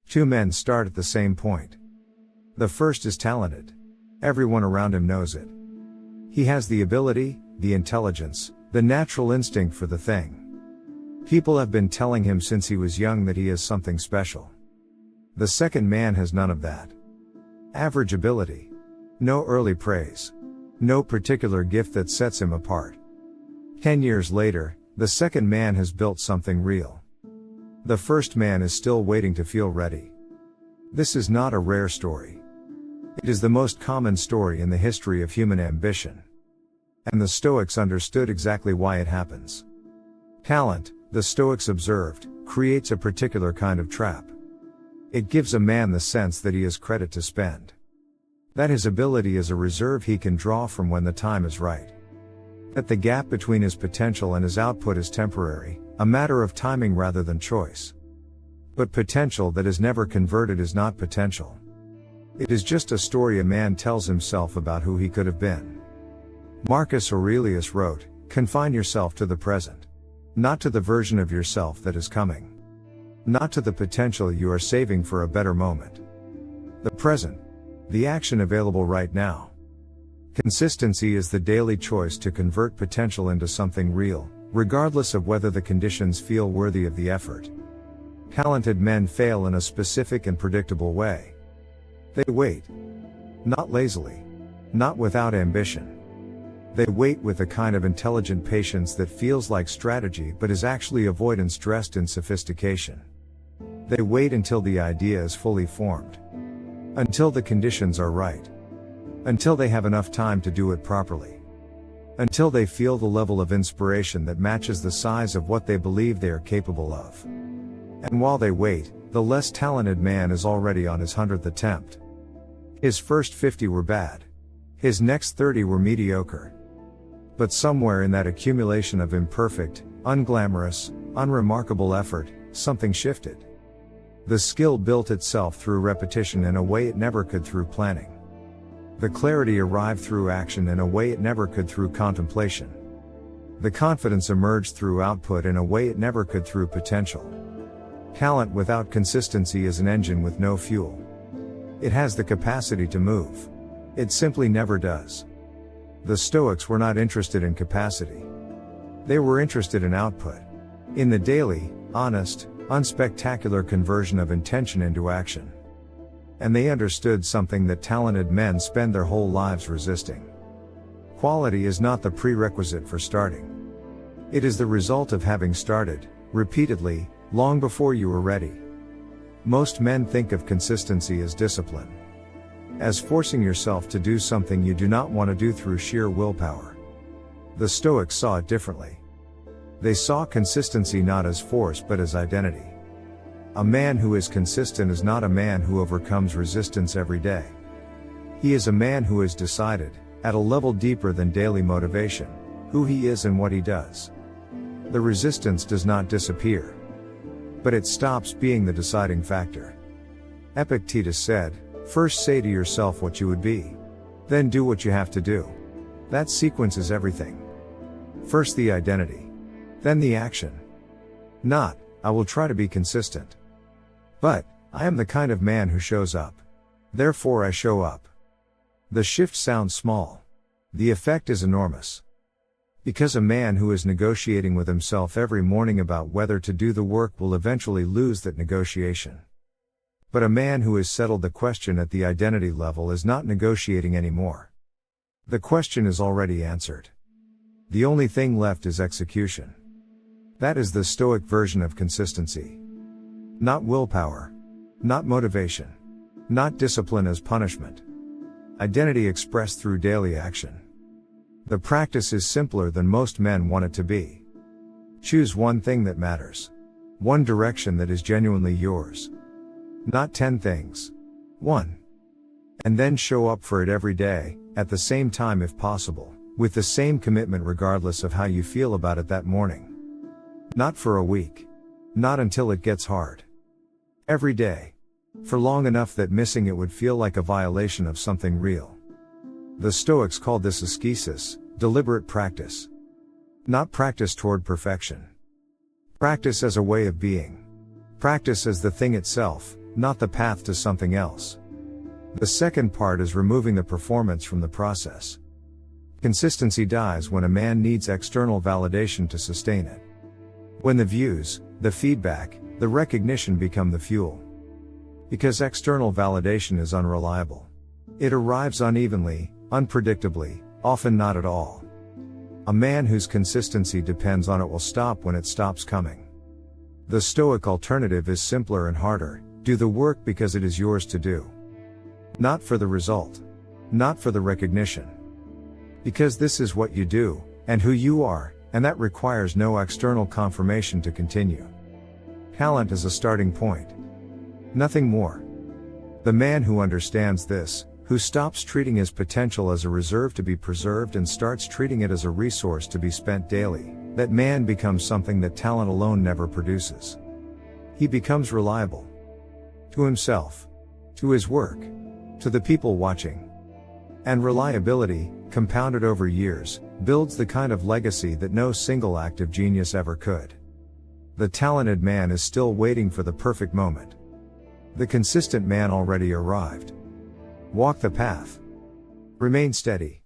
Two men start at the same point. The first is talented. Everyone around him knows it. He has the ability, the intelligence, the natural instinct for the thing. People have been telling him since he was young that he is something special. The second man has none of that. Average ability. No early praise. No particular gift that sets him apart. 10 years later, the second man has built something real. The first man is still waiting to feel ready. This is not a rare story. It is the most common story in the history of human ambition. And the Stoics understood exactly why it happens. Talent, the Stoics observed, creates a particular kind of trap. It gives a man the sense that he has credit to spend. That his ability is a reserve he can draw from when the time is right. That the gap between his potential and his output is temporary, a matter of timing rather than choice. But potential that is never converted is not potential. It is just a story a man tells himself about who he could have been. Marcus Aurelius wrote, "Confine yourself to the present. Not to the version of yourself that is coming. Not to the potential you are saving for a better moment. The present. The action available right now." Consistency is the daily choice to convert potential into something real, regardless of whether the conditions feel worthy of the effort. Talented men fail in a specific and predictable way. They wait. Not lazily. Not without ambition. They wait with a kind of intelligent patience that feels like strategy but is actually avoidance dressed in sophistication. They wait until the idea is fully formed. Until the conditions are right. Until they have enough time to do it properly. Until they feel the level of inspiration that matches the size of what they believe they are capable of. And while they wait, the less talented man is already on his 100th attempt. His first 50 were bad. His next 30 were mediocre. But somewhere in that accumulation of imperfect, unglamorous, unremarkable effort, something shifted. The skill built itself through repetition in a way it never could through planning. The clarity arrived through action in a way it never could through contemplation. The confidence emerged through output in a way it never could through potential. Talent without consistency is an engine with no fuel. It has the capacity to move. It simply never does. The Stoics were not interested in capacity. They were interested in output. In the daily, honest, unspectacular conversion of intention into action. And they understood something that talented men spend their whole lives resisting. Quality is not the prerequisite for starting. It is the result of having started, repeatedly, long before you were ready. Most men think of consistency as discipline. As forcing yourself to do something you do not want to do through sheer willpower. The Stoics saw it differently. They saw consistency not as force but as identity. A man who is consistent is not a man who overcomes resistance every day. He is a man who has decided, at a level deeper than daily motivation, who he is and what he does. The resistance does not disappear. But it stops being the deciding factor. Epictetus said, "First say to yourself what you would be. Then do what you have to do." That sequence is everything. First the identity. Then the action. Not, "I will try to be consistent." But, "I am the kind of man who shows up. Therefore I show up." The shift sounds small. The effect is enormous. Because a man who is negotiating with himself every morning about whether to do the work will eventually lose that negotiation. But a man who has settled the question at the identity level is not negotiating anymore. The question is already answered. The only thing left is execution. That is the Stoic version of consistency. Not willpower. Not motivation. Not discipline as punishment. Identity expressed through daily action. The practice is simpler than most men want it to be. Choose one thing that matters. One direction that is genuinely yours. Not 10 things. One. And then show up for it every day, at the same time if possible, with the same commitment regardless of how you feel about it that morning. Not for a week. Not until it gets hard. Every day. For long enough that missing it would feel like a violation of something real. The Stoics called this ascesis, deliberate practice. Not practice toward perfection. Practice as a way of being. Practice as the thing itself, not the path to something else. The second part is removing the performance from the process. Consistency dies when a man needs external validation to sustain it. When the views, the feedback, the recognition become the fuel. Because external validation is unreliable. It arrives unevenly, unpredictably, often not at all. A man whose consistency depends on it will stop when it stops coming. The Stoic alternative is simpler and harder: do the work because it is yours to do. Not for the result. Not for the recognition. Because this is what you do, and who you are, and that requires no external confirmation to continue. Talent is a starting point. Nothing more. The man who understands this, who stops treating his potential as a reserve to be preserved and starts treating it as a resource to be spent daily, that man becomes something that talent alone never produces. He becomes reliable. To himself. To his work. To the people watching. And reliability, compounded over years, builds the kind of legacy that no single act of genius ever could. The talented man is still waiting for the perfect moment. The consistent man already arrived. Walk the path. Remain steady.